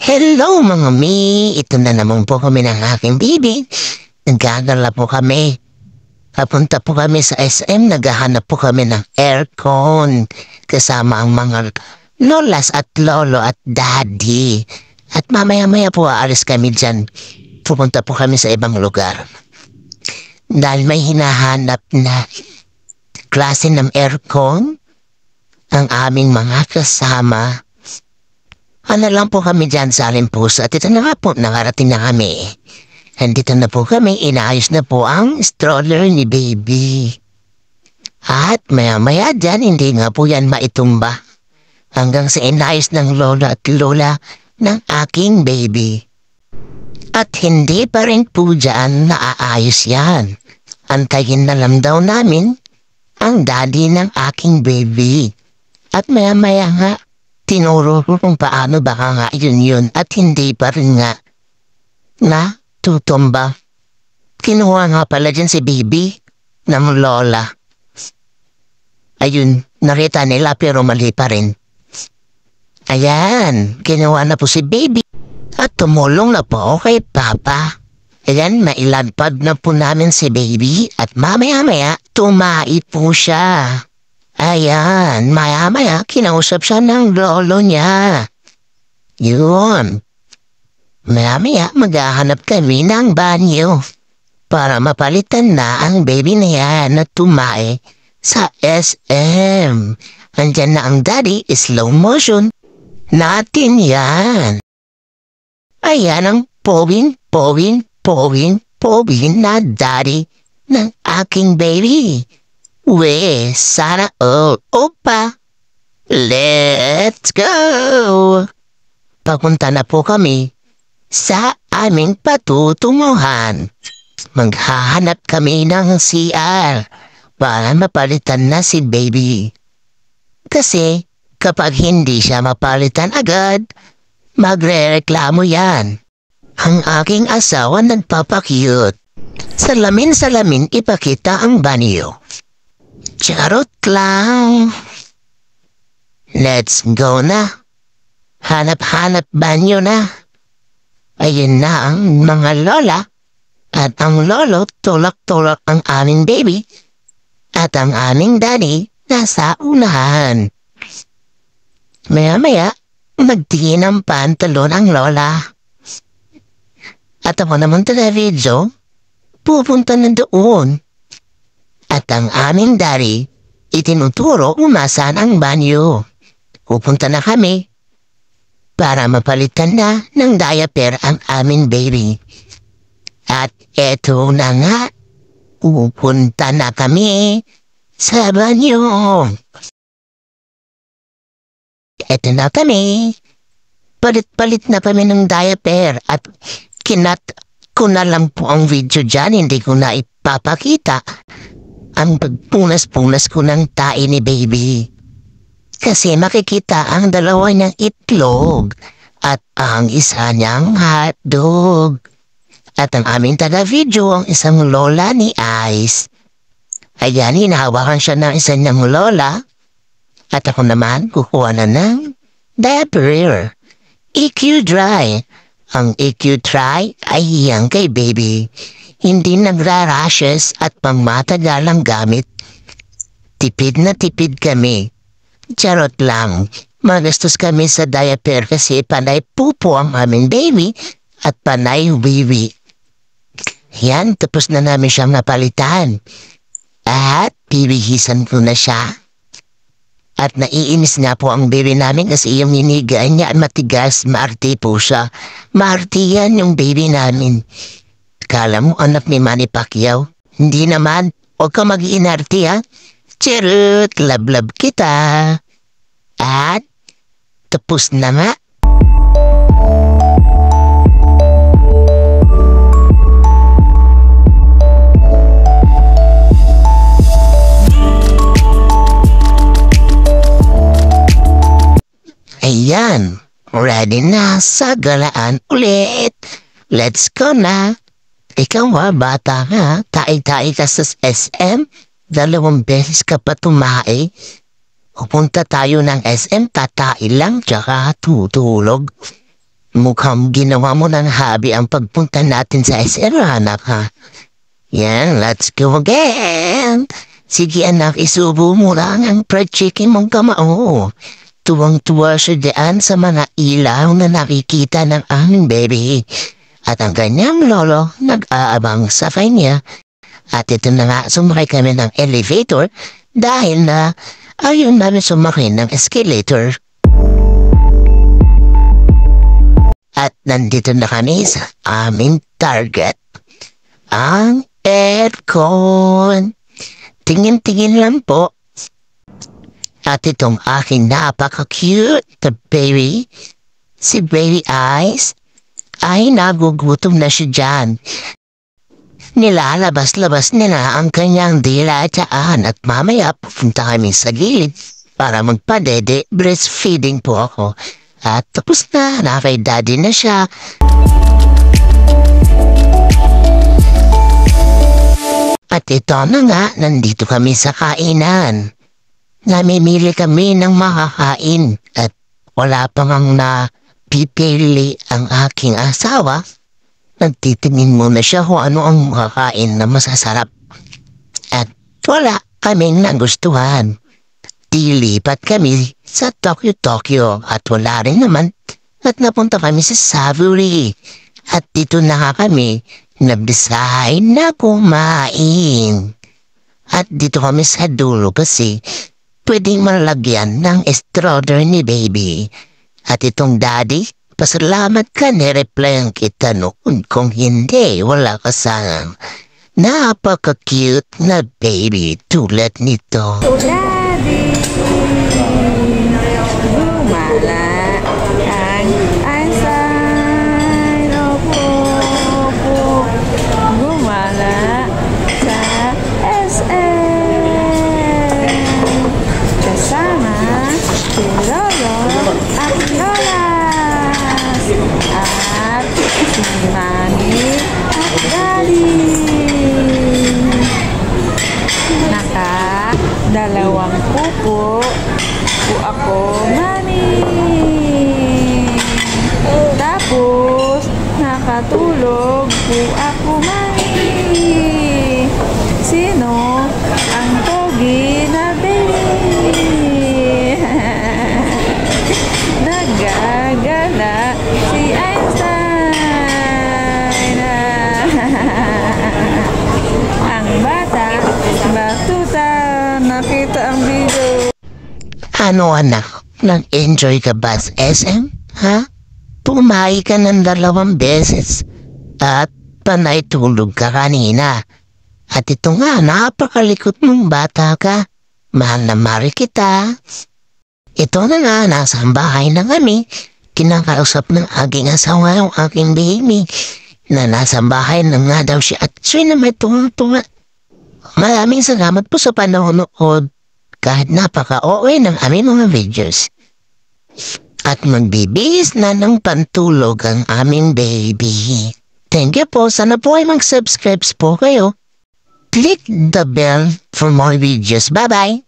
Hello mga mi! Ito na naman po kami ng aking bibi. Nagagala po kami. Papunta po kami sa SM. Naghahanap po kami ng aircon. Kasama ang mga lolas at lolo at daddy. At mamaya-maya po aalis kami dyan. Pupunta po kami sa ibang lugar. Dahil may hinahanap na klase ng aircon ang aming mga kasama. Ano lang po kami dyan sa Alimpuso at ito na nga po, nakarating na kami. Andito na po kami, inaayos na po ang stroller ni baby. At maya-maya dyan, hindi nga po yan maitumba. Hanggang sa inayos ng lola at lola ng aking baby. At hindi pa rin po dyan naaayos yan. Antayin na lang daw namin ang daddy ng aking baby. At maya-maya nga, tinuro ko kung paano baka nga yun at hindi pa rin nga na tutumba. Kinuha nga pala dyan si baby ng lola. Ayun, nakita nila pero mali pa rin. Ayan, kinuha na po si baby at tumulong na po kay papa. Ayan, mailadpad na po namin si baby at mamaya-maya tumai po siya. Ayan, maya-maya kinausap siya ng lolo niya. Yun. Maya-maya maghahanap kami ng banyo para mapalitan na ang baby na yan na tumae sa SM. Andyan na ang daddy, slow motion. Natin yan. Ayan ang powin na daddy ng aking baby. We, sana all. Opa, let's go! Papunta na po kami sa aming patutunguhan. Maghahanap kami ng CR para mapalitan na si baby. Kasi kapag hindi siya mapalitan agad, magre-reklamo yan. Ang aking asawa nagpapakyut. Salamin ipakita ang banyo. Charot lang. Let's go na. Hanap-hanap banyo na. Ayun na ang mga lola at ang lolo tulak-tulak ang aming baby at ang aming daddy nasa unahan. Maya-maya, magtingin ng pantalon ang lola. At ako naman video, pupunta na doon. At ang aming daddy, itinuturo kung nasaan ang banyo. Pupunta na kami para mapalitan na ng diaper ang aming baby. At eto na nga, pupunta na kami sa banyo. Eto na kami. Palit-palit na kami ng diaper at kinat ko na lang po ang video dyan, hindi ko na ipapakita ang pagpunas-punas ko ng tae ni baby. Kasi makikita ang dalawa niyang itlog at ang isa niyang hotdog. At ang aming taga-video ang isang lola ni Ice. Ayan, hinahawakan siya ng isa niyang lola. At ako naman kukuha na ng diaper. EQ Dry. Ang EQ Dry ay hiyang kay baby. Hindi nagra-rashes at pangmatagalang gamit. Tipid na tipid kami. Charot lang. Magastos kami sa diaper kasi panay pupo ang aming baby at panay wiwi. Yan, tapos na namin siyang napalitan. At pibihisan ko na siya. At naiinis nga po ang baby namin kasi yung hiniga niya matigas, maarte po siya. Maarte yan yung baby namin. Kala mo anak ni Manny Pacquiao? Hindi naman. Huwag ka mag-iinarte ha. Charot, love kita. At tapos na nga. Ayan, ready na sa galaan ulit. Let's go na. Ikaw bata ka, tae-tae ka sa SM, 2 beses ka pa tumae. Pupunta tayo ng SM, tatai lang, tsaka tutulog. Mukhang ginawa mo ng hobby ang pagpunta natin sa SR, anak, ha? Yan, let's go again. Sige, anak, isubo mo lang ang fried chicken mong kamao. Tuwang-tuwa siya diyan sa mga ilaw na nakikita ng aming baby. At ang kanyang lolo nag-aabang sa kanya. At ito na nga, sumakay kami ng elevator dahil na ayaw namin sumakay ng escalator. At nandito na kami sa aming target. Ang aircon. Tingin-tingin lang po. At itong aking napaka-cute na baby, si Baby Ice, ay nagugutom na siya dyan. Nilalabas-labas nila ang kanyang dila at saan at mamaya pupunta kami sa gilid para magpadede. Breastfeeding po ako. At tapos na, nakay daddy na siya. At ito na nga, nandito kami sa kainan. Namimili kami ng makakain at wala pa ngang napipili ang aking asawa. Nagtitingin muna siya kung ano ang makakain na masasarap. At wala kaming nagustuhan. Dilipat kami sa Tokyo at wala rin naman at napunta kami sa Savory. At dito na nga kami nag-decide na kumain. At dito kami sa dulo kasi pwedeng malagyan ng strawberry ni baby. At itong daddy, pasalamat ka, nireply ang kita noon. Kung hindi, wala ka sanang napaka-cute na baby tulad nito. Daddy, gumala ang Einstein. Opo, gumala sa SM. Kasama si Lolo at Lolas at si Mami at Daddy. Dalawang pupo po ako, Mami. Tapos nakatulog po ako, Mami. Sino ang pogi na baby? Nagagala si Einstein. Ang bata, batuta. Nakita ang video. Ano anak, nag-enjoy ka ba sa SM? Ha? Pumahi ka ng 2 beses at panay tulog ka kanina. At ito nga, napakalikot mong bata ka. Mahal na mari kita. Ito na nga, nasa bahay na kami. Kinakausap ng aking asawa yung aking baby na nasa bahay na nga daw siya at siya na may tunga-tunga. Maraming salamat po sa panonood kahit napaka-OA ng aming mga videos. At magbibihis na ng pantulog ang aming baby. Thank you po. Sana po ay mag-subscribe po kayo. Click the bell for more videos. Bye-bye!